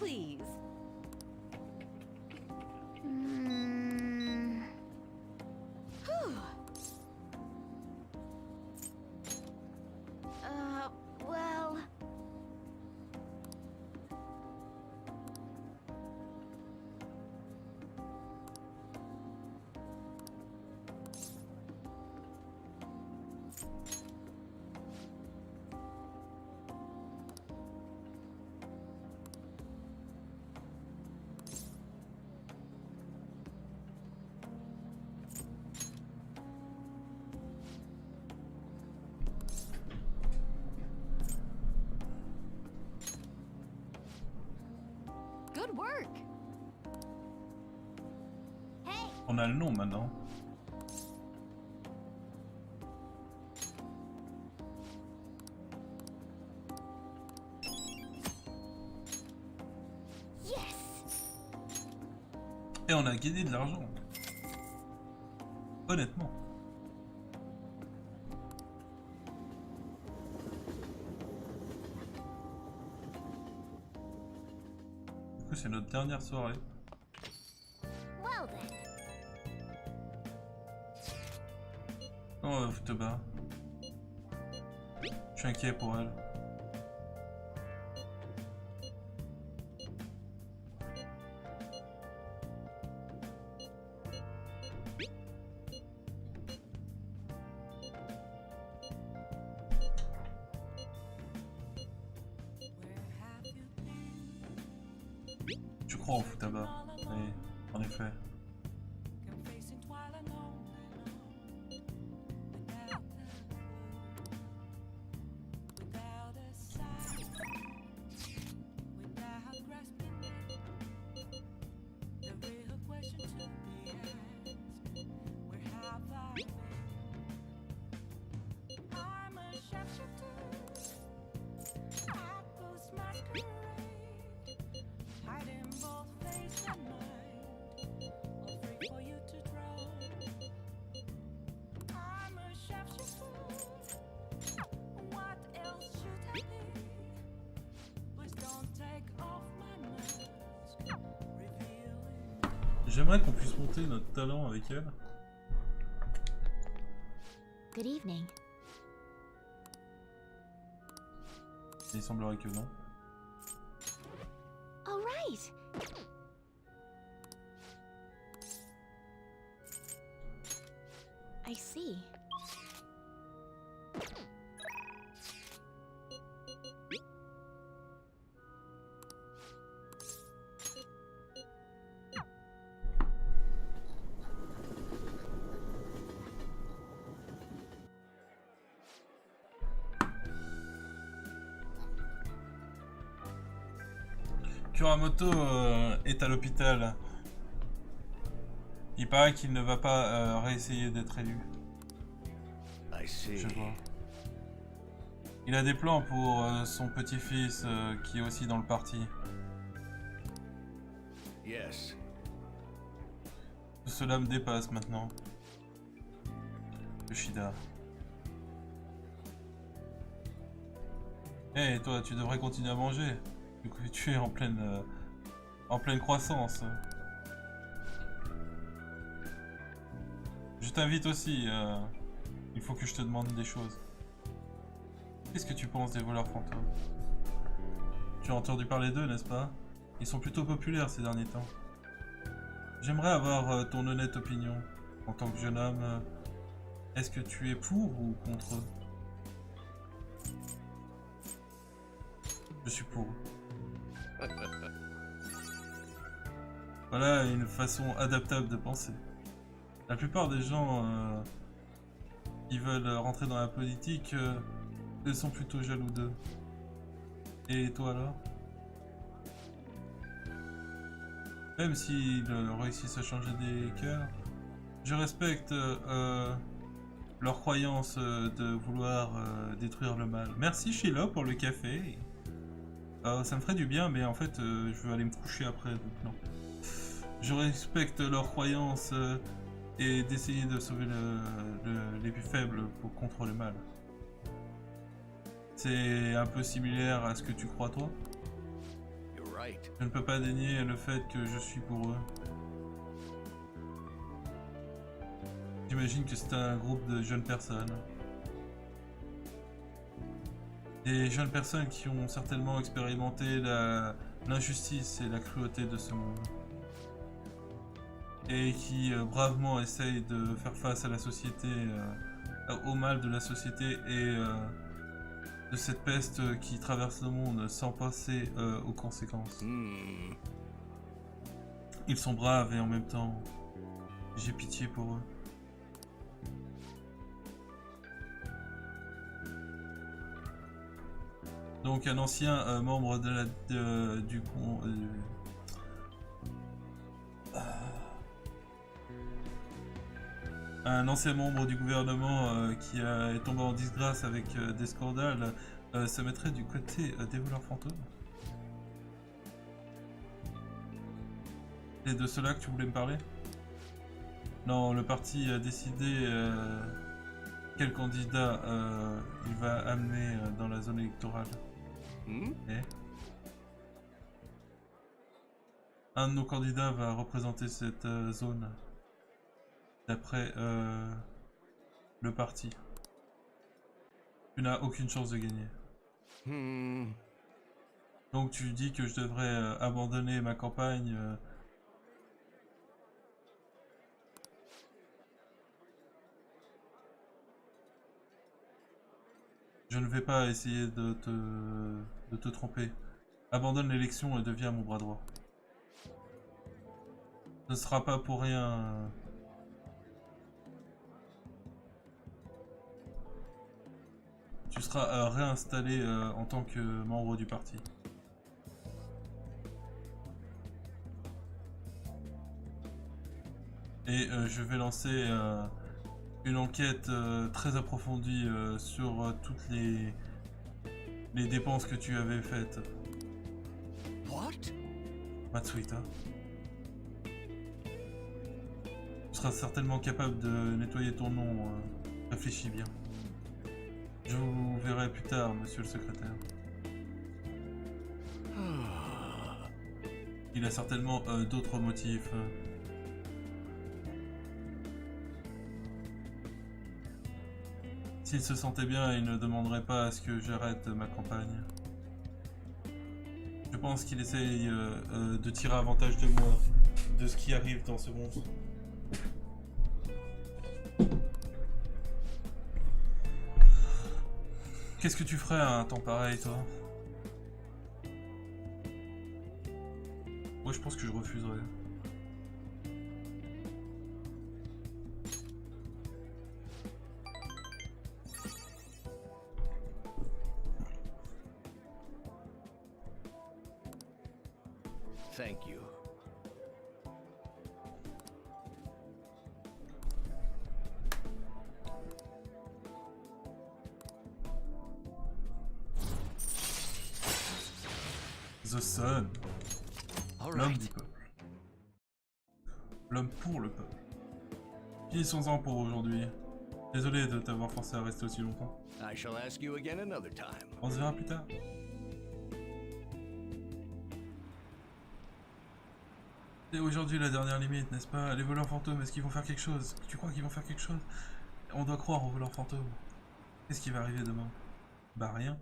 please. Whew. Well... Good work. Hey. On a le nom maintenant. Yes. Et on a gagné de l'argent. Honnêtement. Du coup, c'est notre dernière soirée. Well then. Oh, te bats. Je suis inquiet pour elle. Je crois au foutabat. Oui, en effet. J'aimerais qu'on puisse monter notre talent avec elle. Good evening. Il semblerait que non. All right. I see. Kuramoto est à l'hôpital. Il paraît qu'il ne va pas réessayer d'être élu. Je vois. Il a des plans pour son petit-fils qui est aussi dans le parti. Yes. Tout cela me dépasse maintenant. Yoshida. Hé, toi, tu devrais continuer à manger. Du coup, tu es en pleine croissance. Je t'invite aussi. Il faut que je te demande des choses. Qu'est-ce que tu penses des voleurs fantômes? Tu as entendu parler d'eux, n'est-ce pas? Ils sont plutôt populaires ces derniers temps. J'aimerais avoir ton honnête opinion. En tant que jeune homme, est-ce que tu es pour ou contre eux? Je suis pour. Voilà une façon adaptable de penser. La plupart des gens qui veulent rentrer dans la politique sont plutôt jaloux d'eux. Et toi alors? Même s'ils réussissent à changer des cœurs, je respecte leur croyance de vouloir détruire le mal. Merci Sheila pour le café. Ça me ferait du bien, mais en fait, je veux aller me coucher après, donc non. Je respecte leurs croyances et d'essayer de sauver les plus faibles contre le mal. C'est un peu similaire à ce que tu crois toi? right. Je ne peux pas dénier le fait que je suis pour eux. J'imagine que c'est un groupe de jeunes personnes. Des jeunes personnes qui ont certainement expérimenté l'injustice et la cruauté de ce monde. Et qui bravement essayent de faire face à la société, au mal de la société et de cette peste qui traverse le monde sans penser aux conséquences. Ils sont braves et en même temps, j'ai pitié pour eux. Donc un ancien membre de un ancien membre du gouvernement qui est tombé en disgrâce avec des scandales se mettrait du côté des voleurs fantômes. C'est de cela que tu voulais me parler? Non, le parti a décidé quel candidat il va amener dans la zone électorale. Et un de nos candidats va représenter cette zone d'après le parti. Tu n'as aucune chance de gagner. Donc tu dis que je devrais abandonner ma campagne. Je ne vais pas essayer de te tromper. Abandonne l'élection et deviens mon bras droit. Ce ne sera pas pour rien. Tu seras réinstallé en tant que membre du parti. Et je vais lancer une enquête très approfondie sur toutes les dépenses que tu avais faites. What? Matsuhita. Tu seras certainement capable de nettoyer ton nom. Réfléchis bien. Je vous verrai plus tard, monsieur le secrétaire. Il a certainement d'autres motifs. S'il se sentait bien, il ne demanderait pas à ce que j'arrête ma campagne. Je pense qu'il essaye de tirer avantage de moi, de ce qui arrive dans ce monde. Qu'est-ce que tu ferais à un temps pareil, toi? Moi, je pense que je refuserais. Thank you. The Sun. L'homme du peuple. L'homme pour le peuple. Finissons-en pour aujourd'hui. Désolé de t'avoir forcé à rester aussi longtemps. I shall ask you again another time. On se verra plus tard. C'est aujourd'hui la dernière limite, n'est-ce pas? Les voleurs fantômes, est-ce qu'ils vont faire quelque chose? Tu crois qu'ils vont faire quelque chose? On doit croire aux voleurs fantômes. Qu'est-ce qui va arriver demain? Bah rien.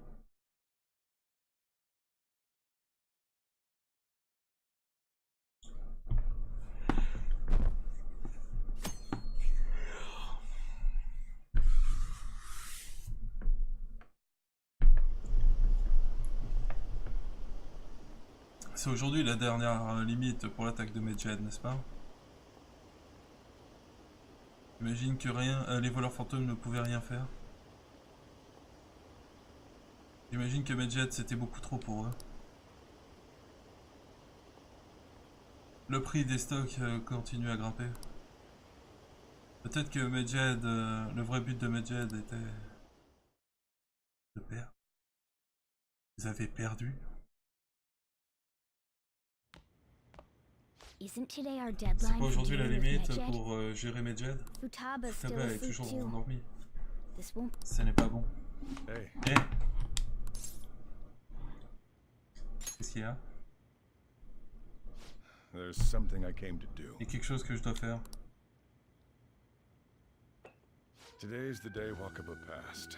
C'est aujourd'hui la dernière limite pour l'attaque de Medjed, n'est-ce pas? J'imagine que les voleurs fantômes ne pouvaient rien faire. J'imagine que Medjed c'était beaucoup trop pour eux. Le prix des stocks continue à grimper. Peut-être que Medjed, le vrai but de Medjed était de perdre. Vous avez perdu. Isn't today our C'est deadline pas for aujourd'hui la dealing with limite Medjed? pour gérer Medjed. Futaba's still Futaba est asleep toujours too. endormi. This won't. Ce n'est pas bon. Hey. Eh, qu'est-ce qu'il y a? there's something I came to do. Il y a quelque chose que je dois faire. Today's the day Wakaba passed.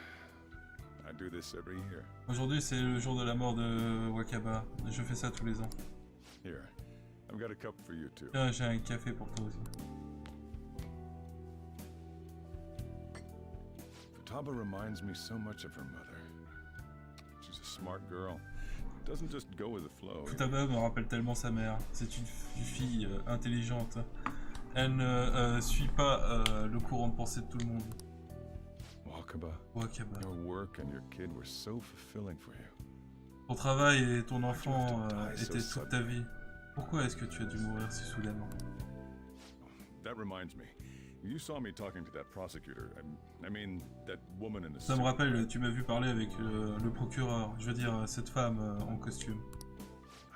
I do this every year. Aujourd'hui, c'est le jour de la mort de Wakaba. Je fais ça tous les ans. Here, I've got a cup for you too. Tiens, j'ai un café pour toi aussi. Futaba reminds me so much of her mother. She's a smart girl. Doesn't just go with the flow. Futaba me rappelle tellement sa mère. C'est une fille intelligente. Elle ne suit pas le courant de pensée de tout le monde. Wakaba, Wakaba. your work and your kid were so fulfilling for you. Ton travail et ton enfant étaient toute ta vie. Pourquoi est-ce que tu as dû mourir si soudainement? That reminds me. You saw me talking to that prosecutor. I mean, that woman in the Ça me suit. rappelle, tu m'as vu parler avec le procureur. Je veux dire, cette femme en costume.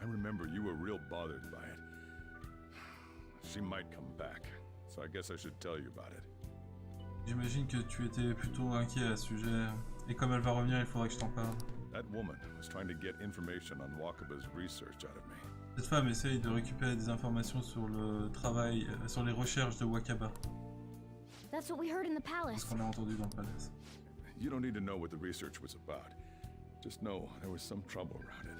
I remember you were real bothered by it. She might come back, so I guess I should tell you about it. J'imagine que tu étais plutôt inquiet à ce sujet. Et comme elle va revenir, il faudrait que je t'en parle. That woman was trying to get information on Wakaba's research out of me. Cette femme essaye de récupérer des informations sur le travail, sur les recherches de Wakaba. That's what we heard in the C'est palace. ce qu'on a entendu dans le palace. You don't need to know what the research was about. Just know there was some trouble around it.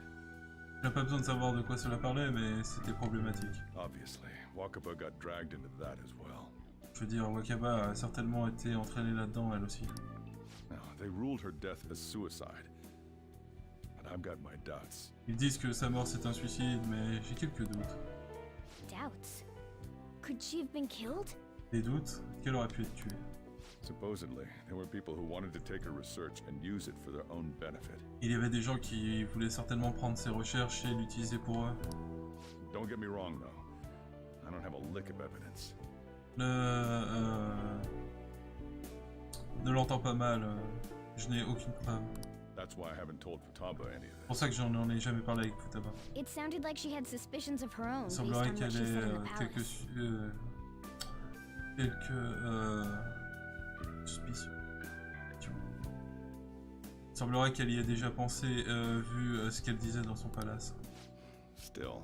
Tu n'as pas besoin de savoir de quoi cela parlait, mais c'était problématique. Obviously, Wakaba got dragged into that as well. Je veux dire, Wakaba a certainement été entraînée là-dedans, elle aussi. Now, they ruled her death as suicide. But I've got my doubts. Ils disent que sa mort c'est un suicide, mais j'ai quelques doutes. Doubts. Could she have been killed? Des doutes qu'elle aurait pu être tuée. Supposedly, there were people who wanted to take her research and use it for their own benefit. Il y avait des gens qui voulaient certainement prendre ses recherches et l'utiliser pour eux. Don't get me wrong, though. I don't have a lick of evidence. Ne l'entends pas mal, je n'ai aucune preuve. That's why I haven't told Futaba any of C'est pour this. ça que j'en ai jamais parlé avec Futaba. It sounded like she had suspicions of her own Il based on semblerait what qu'elle she said in ait the quelques palace. suspicions. Il semblerait qu'elle y ait déjà pensé, vu ce qu'elle disait dans son palace. Still,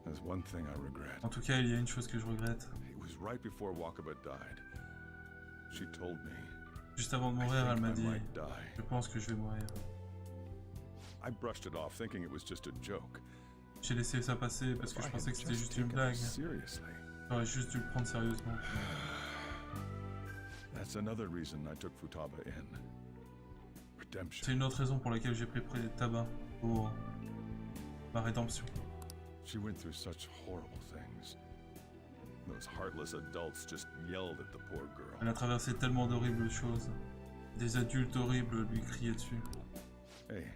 there's one thing I regret. En tout cas, il y a une chose que je regrette. It was right before Wakaba died. She told me, Juste avant de I mourir, elle think m'a I dit might die. « Je pense que je vais mourir ». I brushed it off, thinking it was just a joke. J'ai laissé ça passer parce que If je I pensais had que c'était just juste une taken blague. it seriously. J'aurais juste dû le prendre sérieusement. That's another reason I took Futaba in. C'est Redemption. une autre raison pour laquelle j'ai pris tabac pour ma rédemption. She went through such horrible things. Those heartless adults just yelled at the poor girl. Elle a traversé tellement d'horribles choses. Des adultes horribles lui criaient dessus. Hey,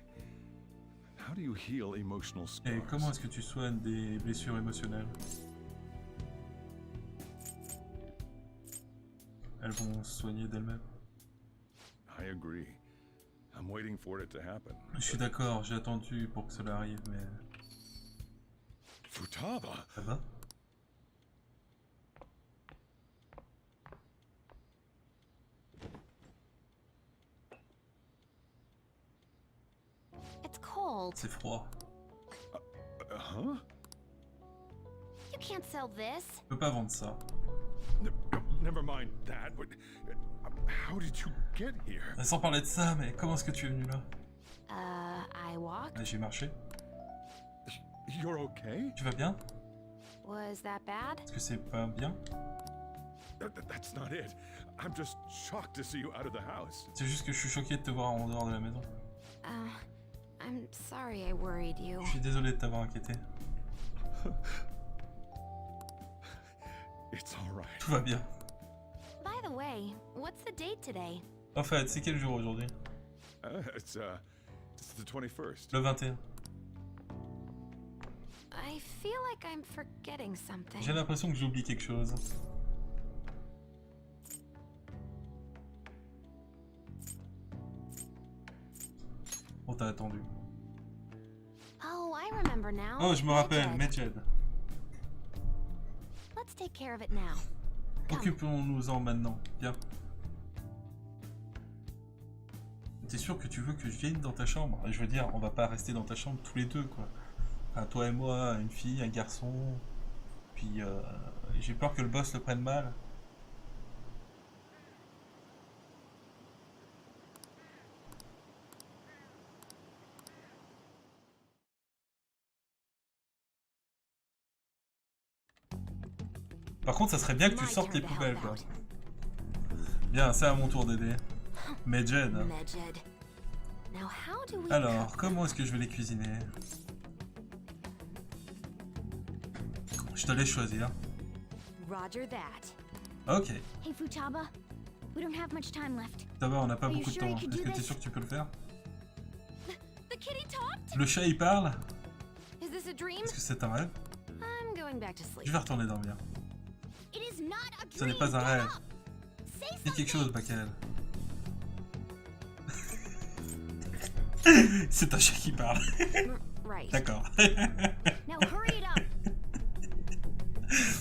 how do you heal emotional Et comment scars? est-ce que tu soignes des blessures émotionnelles? Elles vont se soigner d'elles-mêmes. I agree. I'm waiting for it to happen. Je suis d'accord, j'ai attendu pour que cela arrive, mais... Futaba? Ça va? It's cold. C'est froid. Huh? You can't sell this. Je peux pas vendre ça. Never mind that, but how did you get here? Sans parler de ça, mais comment est-ce que tu es venu là? I walked. Ah, j'ai marché. You're okay? Tu vas bien? Was that bad? Est-ce que c'est pas bien? That's not it. I'm just shocked to see you out of the house. C'est juste que je suis choqué de te voir en dehors de la maison. I'm sorry I worried you. Je suis désolé de t'avoir inquiété. It's all right. Tout va bien. By the way, what's the date today? En fait, c'est quel jour aujourd'hui? It's the 21st. Le 21. I feel like I'm forgetting something. J'ai l'impression que j'oublie quelque chose. On t'a attendu. Oh, I remember now. Oh, je me rappelle, Medjed. Medjed. Let's take care of it now. Come. Occupons-nous-en maintenant. Viens. T'es sûr que tu veux que je vienne dans ta chambre? Je veux dire, on va pas rester dans ta chambre tous les deux, quoi. Enfin, toi et moi, une fille, un garçon. Puis j'ai peur que le boss le prenne mal. Par contre, ça serait bien que tu sortes les poubelles, quoi. Bien, c'est à mon tour d'aider. Medjed. Alors, comment est-ce que je vais les cuisiner? Je te laisse choisir. Ok. Hey Futaba, we don't have much time left. Ça va, on n'a pas beaucoup de temps. Est-ce que t'es sûr que tu peux le faire? Le chat, il parle? Est-ce que c'est un rêve? Je vais retourner dormir. Ce n'est pas un rêve. Dis quelque chose, Bakael. C'est un chat qui parle. D'accord.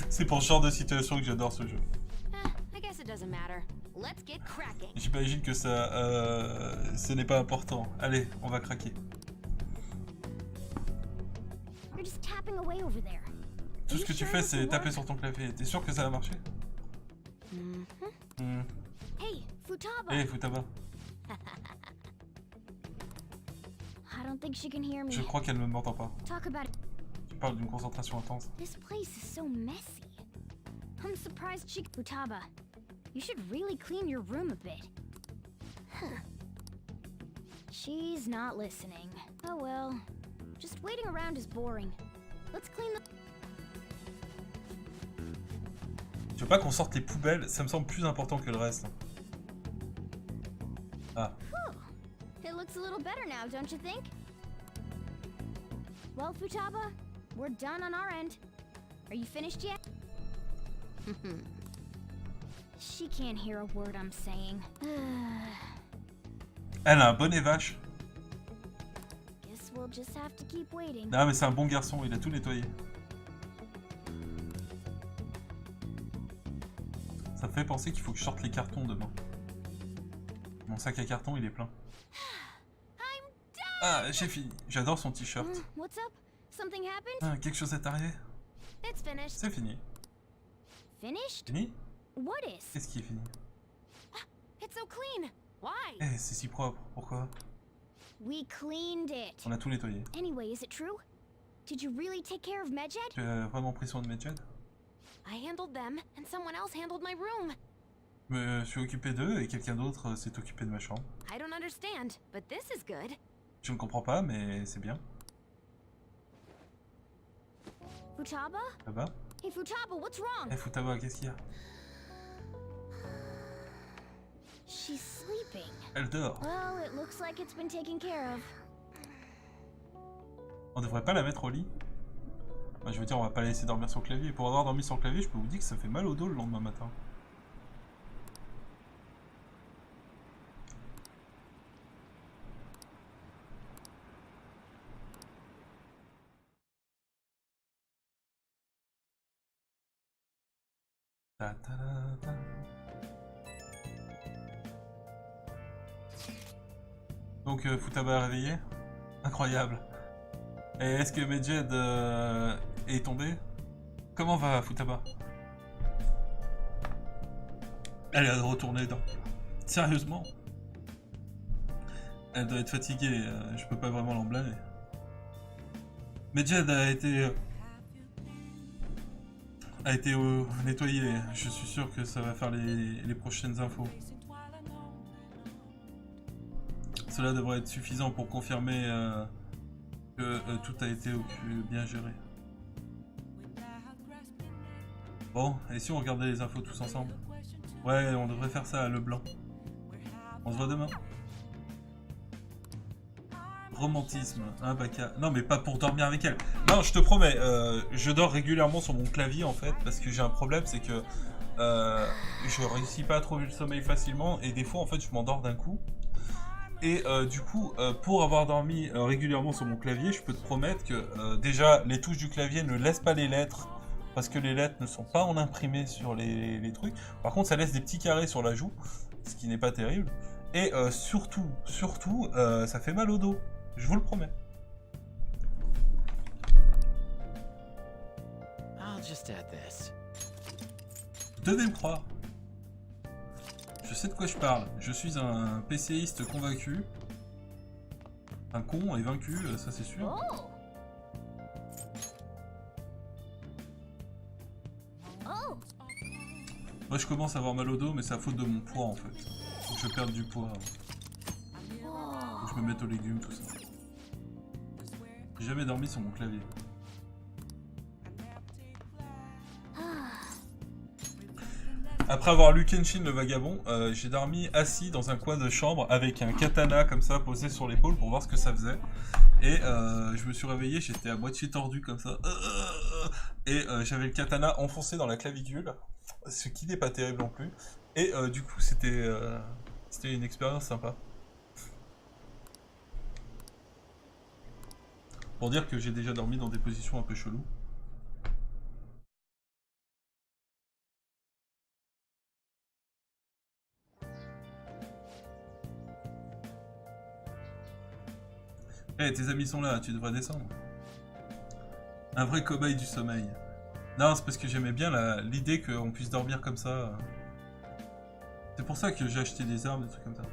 C'est pour ce genre de situation que j'adore ce jeu. J'imagine que ça, ce n'est pas important. Allez, on va craquer. Tout ce que tu fais, c'est taper sur ton clavier. T'es sûr que ça va marcher? Hey, Futaba. Hey, Futaba. Je crois qu'elle ne m'entend pas. Tu parles d'une concentration intense. This place is so messy. I'm surprised Futaba. You should really clean your room a bit. Huh. She's not listening. Oh well. Just waiting around is boring. Let's clean the... Tu veux pas qu'on sorte les poubelles? Ça me semble plus important que le reste. Ah. It looks a little better now, don't you think? Well, Futaba, we're done on our end. Are you finished yet? She can't hear a word I'm saying. Elle a un bonnet vache. Guess we'll just have to keep waiting. Non mais c'est un bon garçon, il a tout nettoyé. Ça me fait penser qu'il faut que je sorte les cartons demain. Mon sac à carton il est plein. Ah, j'ai fini. J'adore son t-shirt. What's up? Something happened? Ah, quelque chose est arrivé? It's finished. C'est fini. Finished? Fini? What is? Qu'est-ce qui est fini? It's so clean. Why? Eh, c'est si propre. Pourquoi? We cleaned it. On a tout nettoyé. Anyway, is it true? Did you really take care of Medjed? Tu as vraiment pris soin de Medjed? I handled them, and someone else handled my room. Je me suis occupé d'eux et quelqu'un d'autre s'est occupé de ma chambre. I don't understand, but this is good. Je ne comprends pas, mais c'est bien. Futaba? Là-bas? Hey Futaba, what's wrong? Eh, Futaba, qu'est-ce qu'il y a? She's sleeping. Elle dort. Well, it looks like it's been taken care of. On devrait pas la mettre au lit? Bah, je veux dire, on va pas la laisser dormir sur le clavier. Pour avoir dormi sur le clavier, je peux vous dire que ça fait mal au dos le lendemain matin. Ta ta ta ta. Donc Futaba est réveillé? Incroyable. Et est-ce que Medjed est tombé? Comment va Futaba? Elle est retournée dans... Sérieusement? Elle doit être fatiguée, je peux pas vraiment l'en blâmer. Medjed a été nettoyé, je suis sûr que ça va faire les prochaines infos. Cela devrait être suffisant pour confirmer que tout a été bien géré. Bon, et si on regardait les infos tous ensemble? Ouais, on devrait faire ça à Leblanc. On se voit demain. Romantisme, hein, Bakael. Non, mais pas pour dormir avec elle. Non, je te promets, je dors régulièrement sur mon clavier en fait, parce que j'ai un problème, c'est que je réussis pas à trouver le sommeil facilement, et des fois en fait je m'endors d'un coup. Et du coup, pour avoir dormi régulièrement sur mon clavier, je peux te promettre que déjà, les touches du clavier ne laissent pas les lettres, parce que les lettres ne sont pas en imprimé sur les trucs. Par contre, ça laisse des petits carrés sur la joue, ce qui n'est pas terrible. Et surtout, ça fait mal au dos, je vous le promets. just add this. Vous devez me croire. Je sais de quoi je parle. Je suis un PCiste convaincu. Un con et vaincu, ça c'est sûr. Oh. Oh. Moi je commence à avoir mal au dos, mais c'est à faute de mon poids en fait. Faut que je perde du poids. Faut que je me mette aux légumes, tout ça. J'ai jamais dormi sur mon clavier. Après avoir lu Kenshin le vagabond, j'ai dormi assis dans un coin de chambre avec un katana comme ça posé sur l'épaule pour voir ce que ça faisait. Et je me suis réveillé, j'étais à moitié tordu comme ça. Et j'avais le katana enfoncé dans la clavicule, ce qui n'est pas terrible non plus. Et du coup c'était une expérience sympa. Pour dire que j'ai déjà dormi dans des positions un peu cheloues. Eh, tes amis sont là, tu devrais descendre. Un vrai cobaye du sommeil. Non, c'est parce que j'aimais bien l'idée qu'on puisse dormir comme ça. C'est pour ça que j'ai acheté des armes, des trucs comme ça.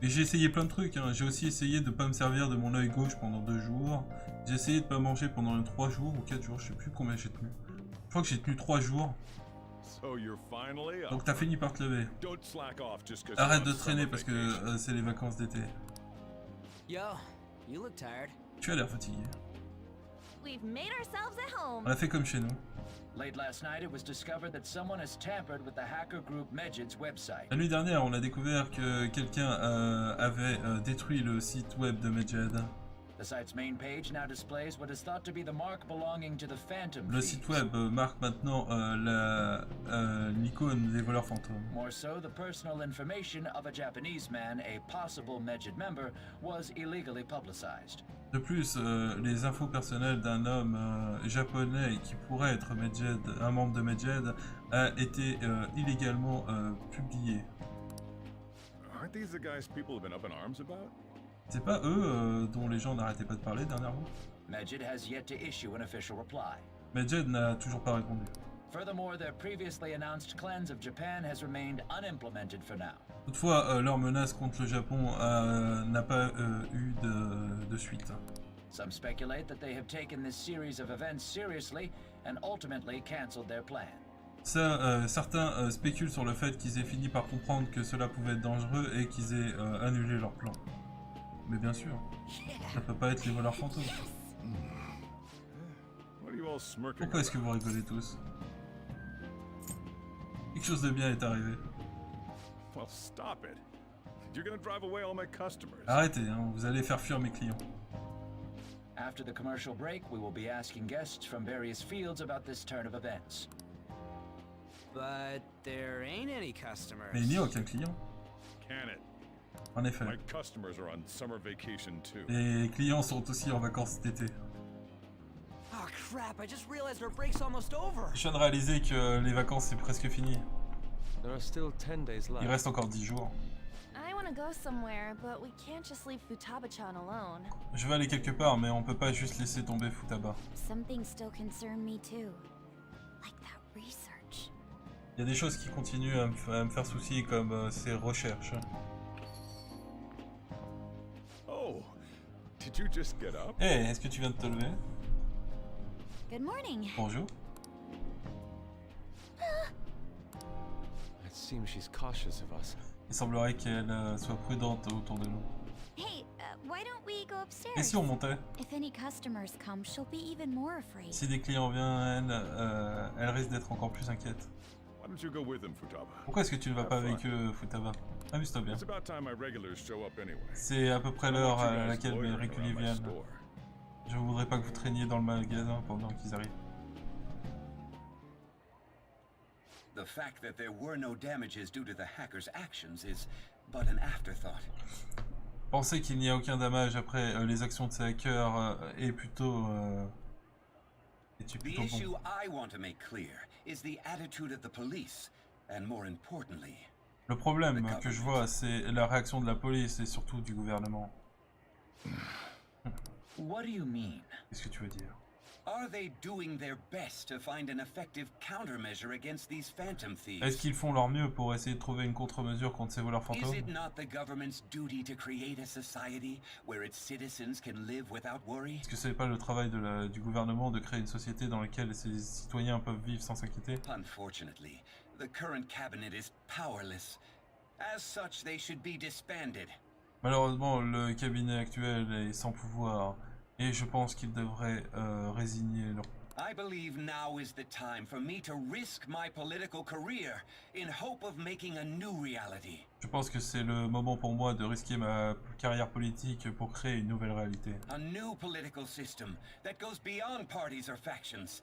Et j'ai essayé plein de trucs, hein. J'ai aussi essayé de pas me servir de mon œil gauche pendant 2 jours. J'ai essayé de pas manger pendant 3 jours ou 4 jours, je sais plus combien j'ai tenu. Je crois que j'ai tenu 3 jours. Donc t'as fini par te lever. Arrête de traîner parce que c'est les vacances d'été. Yo, you look tired. Tu as l'air fatigué. We've made ourselves at home. On a fait comme chez nous. Late last night, it was discovered that someone has tampered with the hacker group Medjed's website. La nuit dernière, on a découvert que quelqu'un avait détruit le site web de Medjed. The site's main page now displays what is thought to be the mark belonging to the Phantom Le Thieves. site web marque maintenant l'icône des voleurs fantômes. More so, the personal information of a Japanese man, a possible Medjed member, was illegally publicized. De plus, les infos personnelles d'un homme japonais qui pourrait être Medjed, un membre de Medjed, a été illégalement publiées. Aren't these the guys people have been up in arms about? C'est pas eux dont les gens n'arrêtaient pas de parler dernièrement? Medjed has yet to issue an official reply. Medjed n'a toujours pas répondu. Furthermore, their previously announced cleanse of Japan has remained unimplemented for now. Toutefois, leur menace contre le Japon n'a pas eu de suite. Some speculate that they have taken this series of events seriously and ultimately cancelled their plan. Certains spéculent sur le fait qu'ils aient fini par comprendre que cela pouvait être dangereux et qu'ils aient annulé leur plan. Mais bien sûr, ça peut pas être les voleurs fantômes. Pourquoi est-ce que vous rigolez tous? Quelque chose de bien est arrivé. Arrêtez, hein, vous allez faire fuir mes clients. After the commercial break, we will be asking guests from various fields about this turn of events. But there ain't any customers. Mais il n'y a aucun client. En effet. Les clients sont aussi en vacances d'été. Oh crap, I just realized our break's almost over. Je viens de réaliser que les vacances c'est presque fini. There are still 10 days left. Il reste encore 10 jours. I want to go somewhere, but we can't just leave Futaba-chan alone. Je veux aller quelque part, mais on peut pas juste laisser tomber Futaba. Some things still concern me too. Like that research. Il y a des choses qui continuent à me faire soucier, comme ces recherches. Hey, est-ce que tu viens de te lever? Good morning. Bonjour. It seems she's cautious of us. Il semblerait qu'elle soit prudente autour de nous. Hey, why don't we go upstairs? Et si on montait? If any customers come, she'll be even more afraid. Si des clients viennent, elle risque d'être encore plus inquiète. Pourquoi est-ce que tu ne vas pas avec eux, Futaba? Amuse-toi bien. C'est à peu près l'heure à laquelle mes réguliers viennent. Je voudrais pas que vous traîniez dans le magasin pendant qu'ils arrivent. The fact that there were no damages due to the hackers' actions is but an afterthought. Penser qu'il n'y a aucun dommage après les actions de ces hackers est plutôt The issue I want to make clear is the attitude of the police, and more importantly. Le problème que je vois, c'est la réaction de la police et surtout du gouvernement. What do you mean? Qu'est-ce que tu veux dire? Are they doing their best to find an effective countermeasure against these phantom thieves? Est-ce qu'ils font leur mieux pour essayer de trouver une contre-mesure contre ces voleurs Is fantômes? it not the government's duty to create a society where its citizens can live without worry? Est-ce que ce n'est pas le travail du gouvernement de créer une société dans laquelle ses citoyens peuvent vivre sans s'inquiéter? Unfortunately, the current cabinet is powerless. As such, they should be disbanded. Malheureusement, le cabinet actuel est sans pouvoir et je pense qu'ils devraient résigner leur... I believe now is the time for me to risk my political career in hope of making a new reality. Je pense que c'est le moment pour moi de risquer ma carrière politique pour créer une nouvelle réalité. A new political system that goes beyond parties or factions.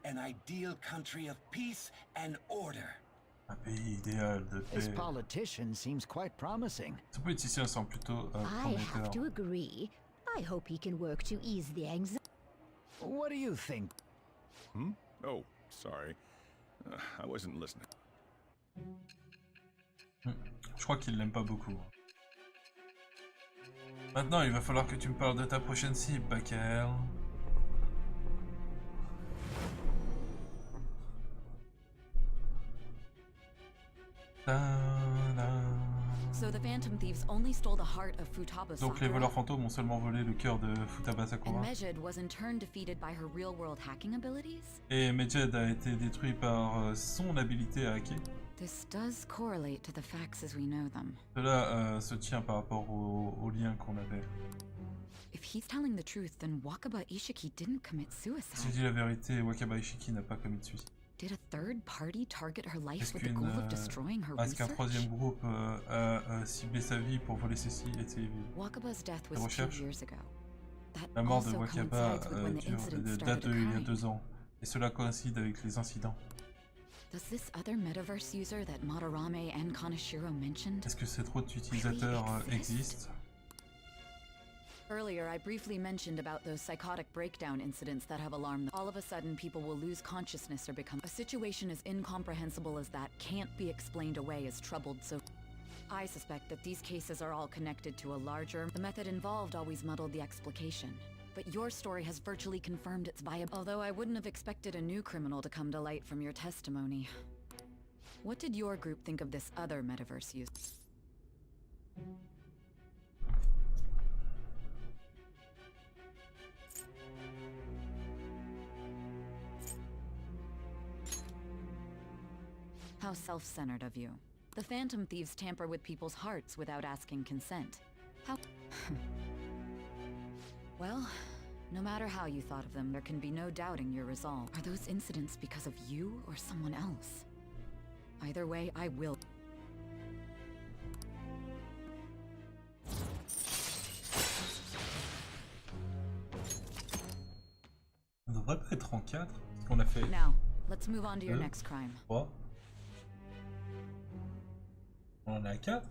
An ideal country of peace and order. Un pays idéal de This paix. politician seems quite promising. Ce politicien semble plutôt I have to prometteur. agree. I hope he can work to ease the anxiety. What do you think? Oh, sorry. I wasn't listening. Je crois qu'il l'aime pas beaucoup. Maintenant, il va falloir que tu me parles de ta prochaine cible, Bakael. So the Phantom Thieves only stole the heart of Futaba Donc les Sakura, voleurs fantômes ont seulement volé le cœur de Futaba and Sakura. Mejid was in turn defeated by her real-world hacking abilities? Et Medjed a été détruit par son habilité à hacker. This does correlate to the facts as we know them. Cela se tient par rapport au lien qu'on avait. If he's telling the truth, then Wakaba Ishiki didn't commit S'il suicide. dit la vérité, Wakaba Ishiki n'a pas commis de suicide. Did a third party target her life Est-ce with the goal of destroying her est-ce qu'un research? troisième groupe a ciblé sa vie pour voler ses Wakaba's death was 2 recherche? years ago. That La mort de also Wakaba coincides with when the incident date started il y a occurring. 2 ans. Et cela coïncide avec les incidents. Does this other metaverse user that Madarame and Kaneshiro mentioned? Est-ce que ces trop d'utilisateurs existent? Earlier, I briefly mentioned about those psychotic breakdown incidents that have alarmed them. All of a sudden, people will lose consciousness or become... A situation as incomprehensible as that can't be explained away as troubled, so... I suspect that these cases are all connected to a larger... The method involved always muddled the explication. But your story has virtually confirmed its viability. Although I wouldn't have expected a new criminal to come to light from your testimony. What did your group think of this other metaverse use? How self-centered of you. The Phantom Thieves tamper with people's hearts without asking consent. How... Well, no matter how you thought of them, there can be no doubting your resolve. Are those incidents because of you or someone else? Either way, I will... On devrait pas être en 4. Ce qu'on a fait Now, let's move on to your Deux. next crime. 3. On en est à 4.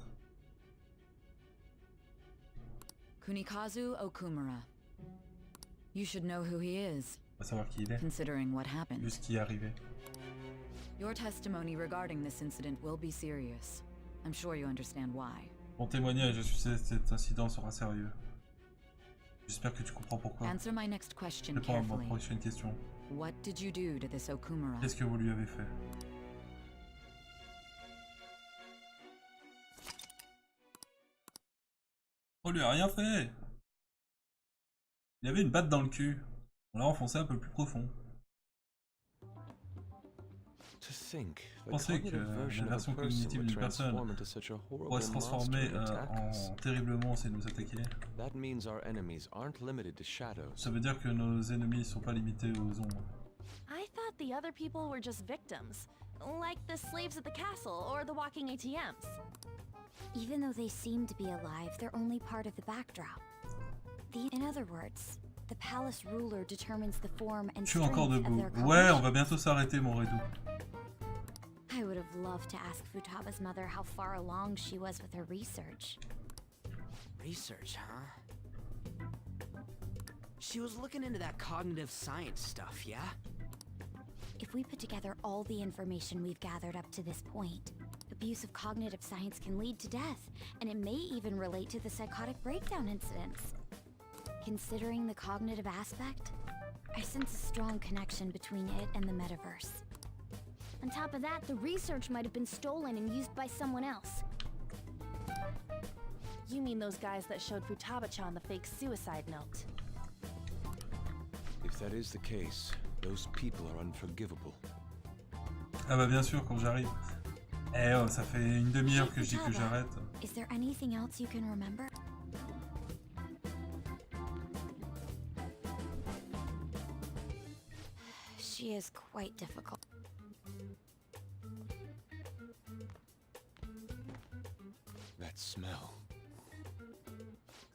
Kunikazu Okumura. You should know who he is, On va savoir qui il est. considering what Vu happened. ce qui est arrivé. Your testimony regarding this incident will be serious. I'm sure you understand why. Mon témoignage à sujet de cet incident sera sérieux. J'espère que tu comprends pourquoi. Answer my next question Réponds à ma carefully. prochaine question. What did you do to this Okumura? Qu'est-ce que vous lui avez fait? On lui a rien fait. Il avait une batte dans le cul. On l'a enfoncé un peu plus profond. To think, the Pensez que cognitive la version of a version person cognitive would d'une personne transform into such a pourrait horrible se monster transformer and attack us. en terrible monstre et nous attaquer. That means our enemies aren't limited to shadows. Ça veut dire que nos ennemis ne sont pas limités aux ombres. I thought the other people were just victims. Like the slaves at the castle or the walking ATMs. Even though they seem to be alive, they're only part of the backdrop. In other words, the palace ruler determines the form and Je suis encore strength of debout. their Ouais, on coalition. va bientôt s'arrêter, mon Redou. I would have loved to ask Futaba's mother how far along she was with her research. Research, huh? She was looking into that cognitive science stuff, yeah? If we put together all the information we've gathered up to this point, abuse of cognitive science can lead to death, and it may even relate to the psychotic breakdown incidents. Considering the cognitive aspect, I sense a strong connection between it and the metaverse. On top of that, the research might have been stolen and used by someone else. You mean those guys that showed Futaba-chan the fake suicide note? If that is the case, those people are unforgivable. Ah bah bien sûr, quand j'arrive. Eh oh, ça fait une demi-heure que je dis que j'arrête. Is there anything else you can remember? She is quite difficult. That smell.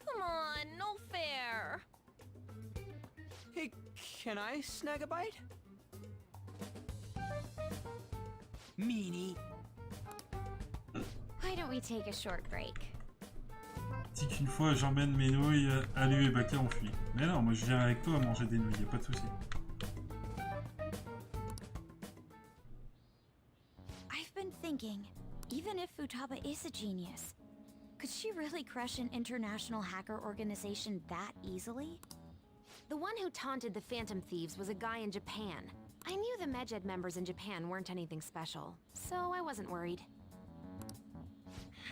Come on, no fair. Hey, can I snag a bite? Meanie. Why don't we take a short break? Dis qu'une fois j'emmène mes nouilles à lui et Bakael on fuit. Mais non, moi je viens avec toi manger des nouilles, y'a pas de souci. I've been thinking, even if Futaba is a genius, could she really crush an international hacker organization that easily? The one who taunted the Phantom Thieves was a guy in Japan. I knew the Medjed members in Japan weren't anything special, so I wasn't worried.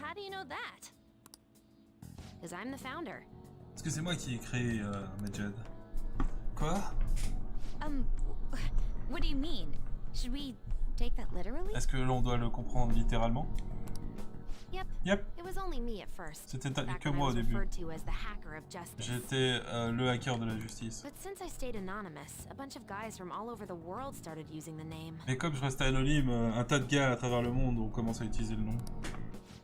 How do you know that? Because I'm the founder. Parce que c'est moi qui ai créé Medjed. Quoi? What do you mean? Should we take that literally? Est-ce que l'on doit le comprendre littéralement? Yep. Yep. It was only me at first. C'était Back que when I moi au was début. referred to as the hacker of justice. J'étais le hacker de la justice. But since I stayed anonymous, a bunch of guys from all over the world started using the name. Mais comme je restais anonyme, un tas de gars à travers le monde ont commencé à utiliser le nom.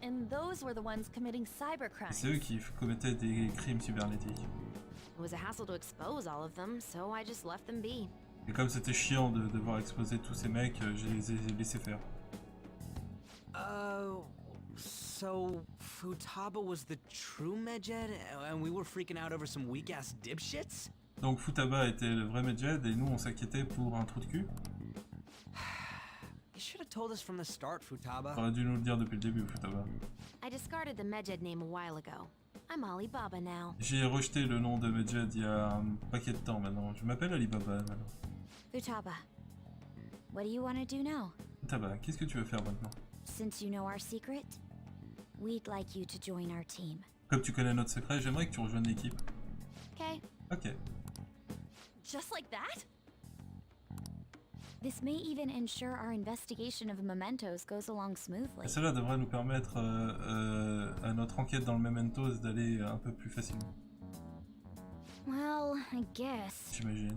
And those were the ones committing Et cybercrimes. c'est eux qui commettaient des crimes cybernétiques. It was a hassle to expose all of them, so I just left them be. Et comme c'était chiant de devoir exposer tous ces mecs, je les ai laissés faire. So Futaba was the true Medjed, and we were freaking out over some weak-ass dipshits? Donc Futaba était le vrai Medjed et nous on s'inquiétait pour un trou de cul. You should have told us from the start, Futaba. T'aurais dû nous le dire depuis le début, Futaba. I discarded the Medjed name a while ago. I'm Alibaba now. J'ai rejeté le nom de Medjed il y a un paquet de temps maintenant. Je m'appelle Alibaba maintenant. Futaba, what do you want to do now? Futaba, qu'est-ce que tu veux faire maintenant? Since you know our secret, we'd like you to join our team. Comme tu connais notre secret, j'aimerais que tu rejoignes l'équipe. Okay. Ok. Just like that? This may even ensure our investigation of mementos goes along smoothly. Et cela devrait nous permettre à notre enquête dans le Mementos d'aller un peu plus facilement. Well, I guess. J'imagine.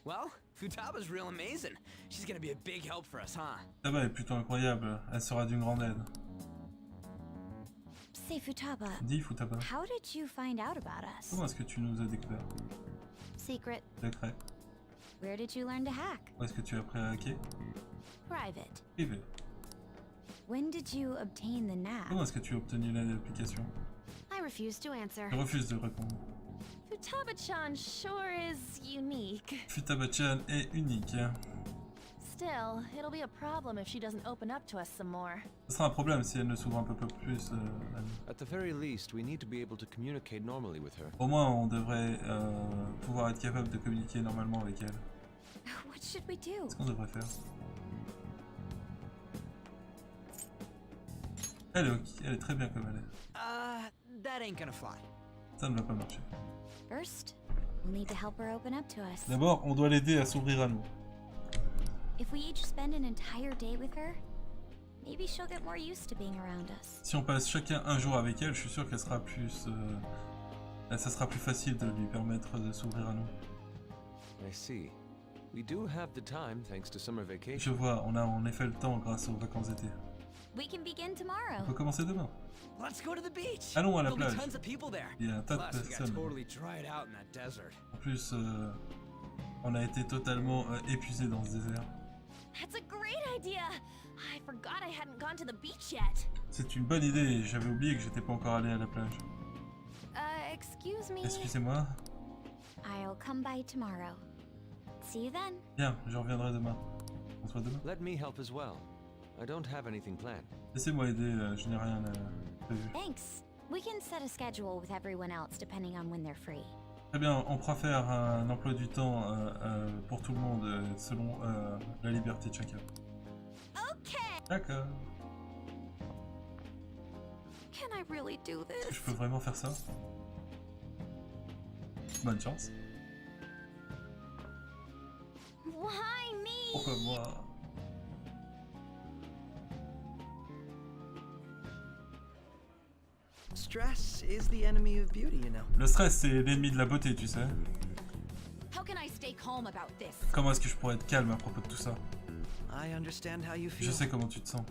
Well, Futaba's real amazing. She's gonna be a big help for us, huh? Futaba est plutôt incroyable. Elle sera d'une grande aide. Say, Futaba, Dis Futaba. how did you find out about us? Comment est-ce que tu nous as découvert? Secret. Secret. Where did you learn to hack? Où est-ce que tu as appris à hacker? Private. Privé. When did you obtain the NAP? Comment est-ce que tu as obtenu l'application? I refuse to answer. Je refuse de répondre. Futaba-chan sure is unique. Futaba-chan est unique. Still, it'll be a problem if she doesn't open up to us some more. Ce sera un problème si elle ne s'ouvre un peu plus à nous. At the very least, we need to be able to communicate normally with her. Au moins, on devrait pouvoir être capable de communiquer normalement avec elle. What should we do? Qu'est-ce qu'on devrait faire? Elle est très bien comme elle est. That ain't gonna fly. Ça ne va pas marcher. First, we'll need to help her open up to us. D'abord, on doit l'aider à s'ouvrir à nous. If we each spend an entire day with her, maybe she'll get more used to being around us. Si on passe chacun un jour avec elle, je suis sûr qu'elle sera plus... ça sera plus facile de lui permettre de s'ouvrir à nous. I see. We do have the time thanks to summer Je vacation. vois, on a en effet le temps grâce aux vacances d'été. We can begin On tomorrow. peut commencer demain. Let's go to the beach. Allons à la There'll be plage. tons of people there. Il y a un tas de Plus, we got personnes. totally dried out in that desert. En plus, on a été totalement épuisés dans ce désert. That's a great idea! I forgot I hadn't gone to the beach yet. C'est une bonne idée, j'avais oublié que j'étais pas encore allé à la plage. Excuse me. Excusez-moi. I'll come by tomorrow. See you then. Bien, je reviendrai demain. On se voit demain. Let me help as well. I don't have anything planned. Laissez-moi aider, je n'ai rien prévu. Thanks. We can set a schedule with everyone else depending on when they're free. Très bien, on pourra faire un emploi du temps pour tout le monde selon la liberté de chacun. D'accord. Can I really do Est-ce que this? je peux vraiment faire ça? Bonne chance. Why me? Pourquoi moi? Stress is the enemy of beauty, you know. Le stress, c'est l'ennemi de la beauté, tu sais. How can I stay calm about this? Comment est-ce que je pourrais être calme à propos de tout ça? I understand how you feel. Je sais comment tu te sens.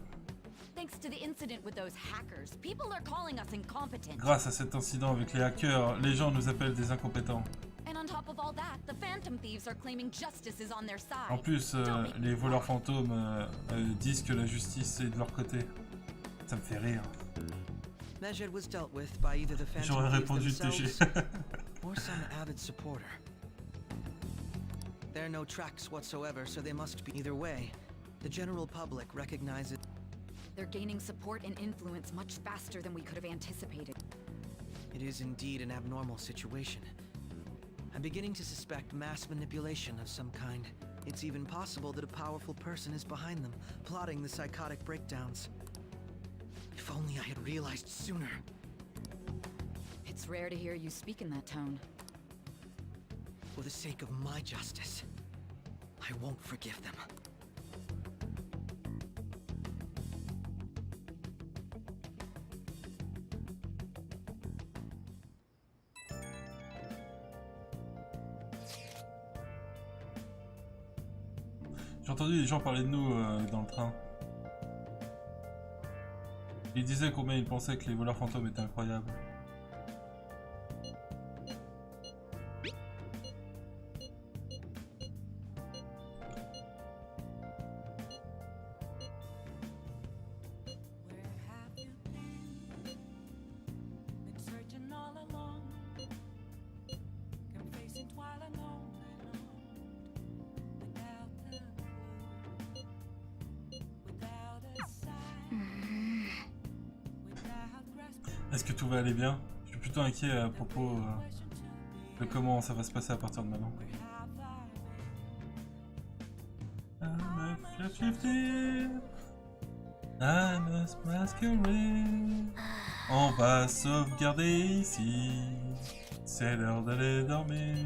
Thanks to the incident with those hackers, people are calling us incompetent. Grâce à cet incident avec les hackers, les gens nous appellent des incompétents. And on top of all that, the Phantom Thieves are claiming justice is on their side. En plus, les voleurs fantômes disent que la justice est de leur côté. Ça me fait rire. Medjed was dealt with by either the Phantom J'aurais Thieves répondu TG. themselves or some avid supporter. There are no tracks whatsoever, so they must be either way. The general public recognizes. They're gaining support and influence much faster than we could have anticipated. It is indeed an abnormal situation. I'm beginning to suspect mass manipulation of some kind. It's even possible that a powerful person is behind them, plotting the psychotic breakdowns. If only I had realized sooner. It's rare to hear you speak in that tone. For the sake of my justice, I won't forgive them. J'ai entendu des gens parler de nous dans le train. Ils disaient combien ils pensaient que les voleurs fantômes étaient incroyables. Est-ce que tout va aller bien? Je suis plutôt inquiet à propos de comment ça va se passer à partir de maintenant. I must masquerade. On va sauvegarder ici. C'est l'heure d'aller dormir.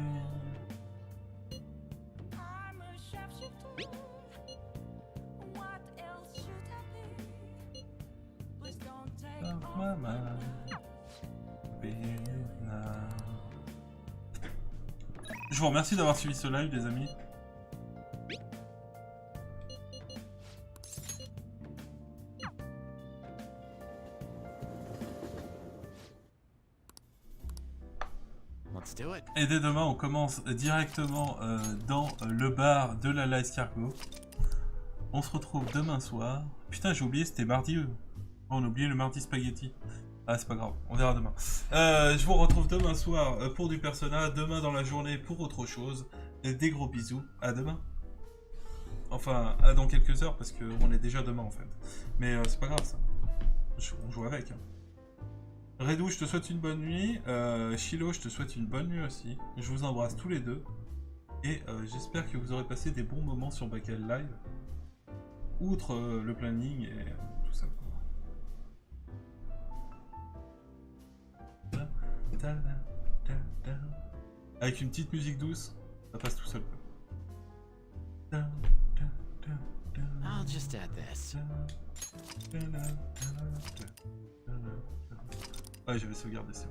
Je vous remercie d'avoir suivi ce live, les amis. Let's do it. Et dès demain, on commence directement dans le bar de la Lice Cargo. On se retrouve demain soir. Putain, j'ai oublié, c'était mardi. On a oublié le mardi spaghetti. Ah, c'est pas grave, on verra demain. Je vous retrouve demain soir pour du Persona, demain dans la journée pour autre chose. Et des gros bisous, à demain. Enfin, à dans quelques heures, parce qu'on est déjà demain en fait. Mais c'est pas grave ça. On joue avec. Hein. Redou, je te souhaite une bonne nuit. Chilo, je te souhaite une bonne nuit aussi. Je vous embrasse tous les deux. Et j'espère que vous aurez passé des bons moments sur Bakael Live. Outre le planning et tout ça. Avec une petite musique douce, ça passe tout seul. I'll just add this. Ouais, j'avais sauvegardé ça.